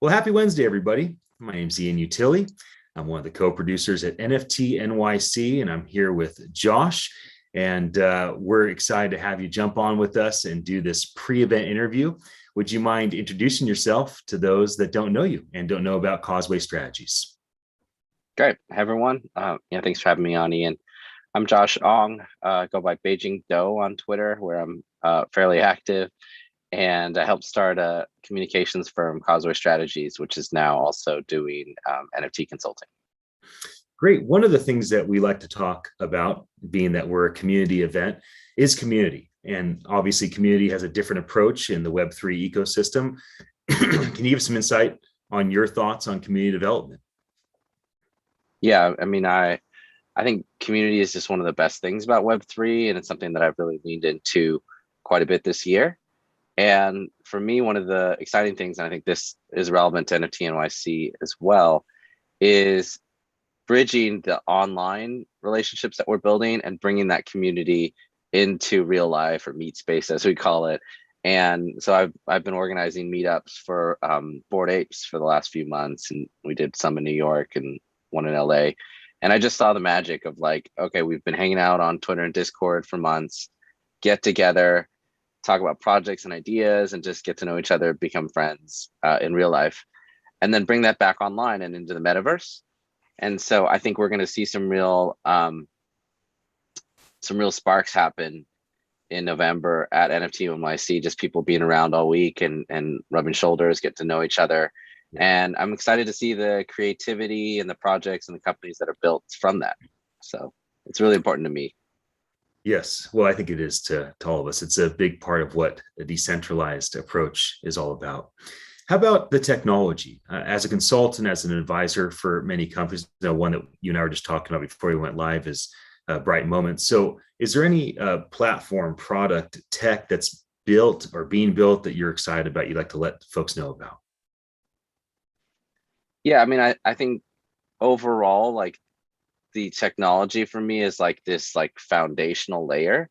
Well, happy Wednesday, everybody. My name's Ian Utile. I'm one of the co-producers at NFT.NYC, and I'm here with Josh. And we're excited to have you jump on with us and do this pre-event interview. Would you mind introducing yourself to those that don't know you and don't know about Causeway Strategies? Great. Hi, everyone. Thanks for having me on, Ian. I'm Josh Ong, go by Beijing Doe on Twitter, where I'm fairly active. And I helped start a communications firm, Causeway Strategies, which is now also doing NFT consulting. Great. One of the things that we like to talk about, being that we're a community event, is community. And obviously, community has a different approach in the Web3 ecosystem. Can you give some insight on your thoughts on community development? Yeah, I think community is just one of the best things about Web3, and it's something that I've really leaned into quite a bit this year. And for me, one of the exciting things, and I think this is relevant to NFT.NYC as well, is bridging the online relationships that we're building and bringing that community into real life, or meet space, as we call it. And so I've been organizing meetups for Bored Apes for the last few months, and we did some in New York and one in LA. And I just saw the magic of like, okay, we've been hanging out on Twitter and Discord for months, get together, talk about projects and ideas, and just get to know each other, become friends in real life, and then bring that back online and into the metaverse. And so I think we're going to see some real sparks happen in November at NFT.NYC, just people being around all week and rubbing shoulders, get to know each other. And I'm excited to see the creativity and the projects and the companies that are built from that. So it's really important to me. Yes. Well, I think it is to all of us. It's a big part of what a decentralized approach is all about. How about the technology? As a consultant, as an advisor for many companies, one that you and I were just talking about before we went live is Bright Moments. So is there any platform, product, tech that's built or being built that you're excited about, you'd like to let folks know about? Yeah, I think overall, like, the technology for me is like this like foundational layer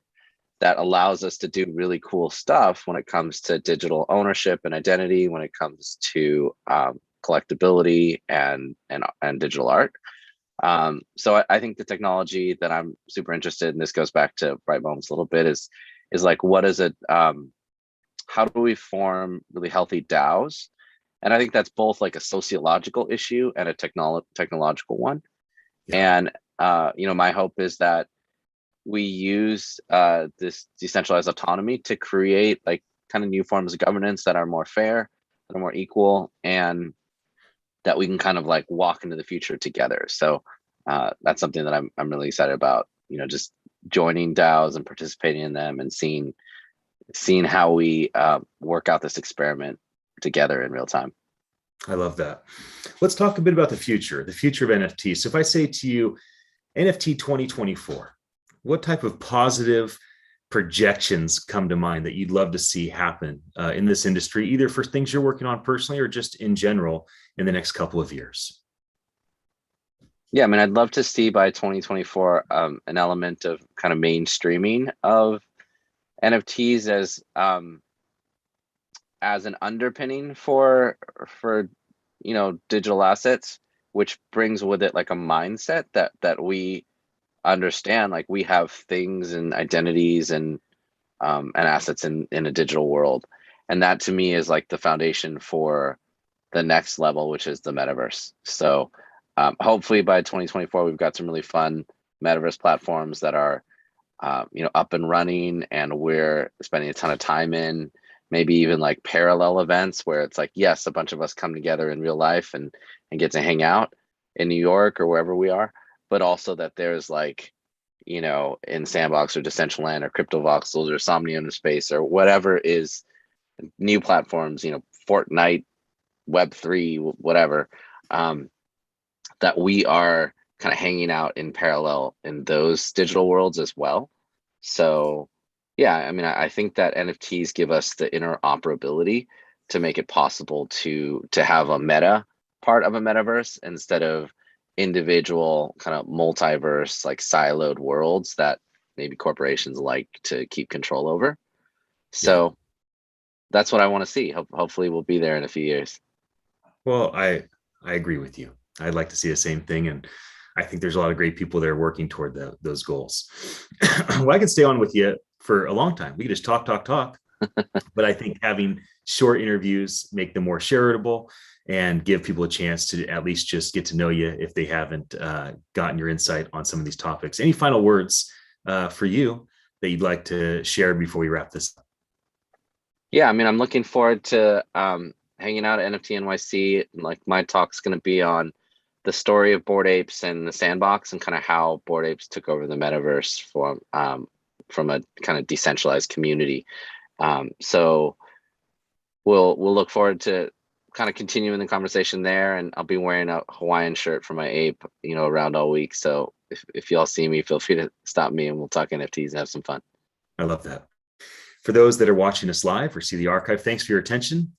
that allows us to do really cool stuff when it comes to digital ownership and identity, when it comes to collectability and digital art. So I think the technology that I'm super interested in, this goes back to Bright Moments a little bit, is like, what is it? How do we form really healthy DAOs? And I think that's both like a sociological issue and a technological one. Yeah. And my hope is that we use this decentralized autonomy to create like kind of new forms of governance that are more fair, that are more equal, and that we can kind of like walk into the future together. So that's something that I'm really excited about. Just joining DAOs and participating in them and seeing how we work out this experiment together in real time. I love that. Let's talk a bit about the future of NFTs. So if I say to you, NFT 2024, what type of positive projections come to mind that you'd love to see happen in this industry, either for things you're working on personally or just in general in the next couple of years? Yeah, I'd love to see by 2024 an element of kind of mainstreaming of NFTs as an underpinning for digital assets, which brings with it like a mindset that we understand, like we have things and identities and assets in a digital world. And that to me is like the foundation for the next level, which is the metaverse. So hopefully by 2024 we've got some really fun metaverse platforms that are up and running, and we're spending a ton of time in, maybe even like parallel events where it's like, yes, a bunch of us come together in real life and get to hang out in New York or wherever we are, but also that there's like, in Sandbox or Decentraland or Crypto Voxels or Somnium Space or whatever is new platforms, Fortnite, Web3, whatever, that we are kind of hanging out in parallel in those digital worlds as well. So yeah, I think that NFTs give us the interoperability to make it possible to have a meta part of a metaverse instead of individual kind of multiverse, like siloed worlds that maybe corporations like to keep control over. Yeah. So that's what I want to see. Hopefully we'll be there in a few years. Well, I agree with you. I'd like to see the same thing, and I think there's a lot of great people that are working toward those goals. Well, I can stay on with you for a long time. We can just talk, talk, talk. But I think having short interviews make them more shareable and give people a chance to at least just get to know you if they haven't gotten your insight on some of these topics. Any final words for you that you'd like to share before we wrap this up? Yeah, I mean, I'm looking forward to hanging out at NFT.NYC. Like my talk's going to be on the story of Bored Apes and the sandbox, and kind of how Bored Apes took over the metaverse from a kind of decentralized community. So we'll look forward to kind of continuing the conversation there, and I'll be wearing a Hawaiian shirt for my ape, around all week. So if y'all see me, feel free to stop me and we'll talk NFTs and have some fun. I love that. For those that are watching us live or see the archive, thanks for your attention.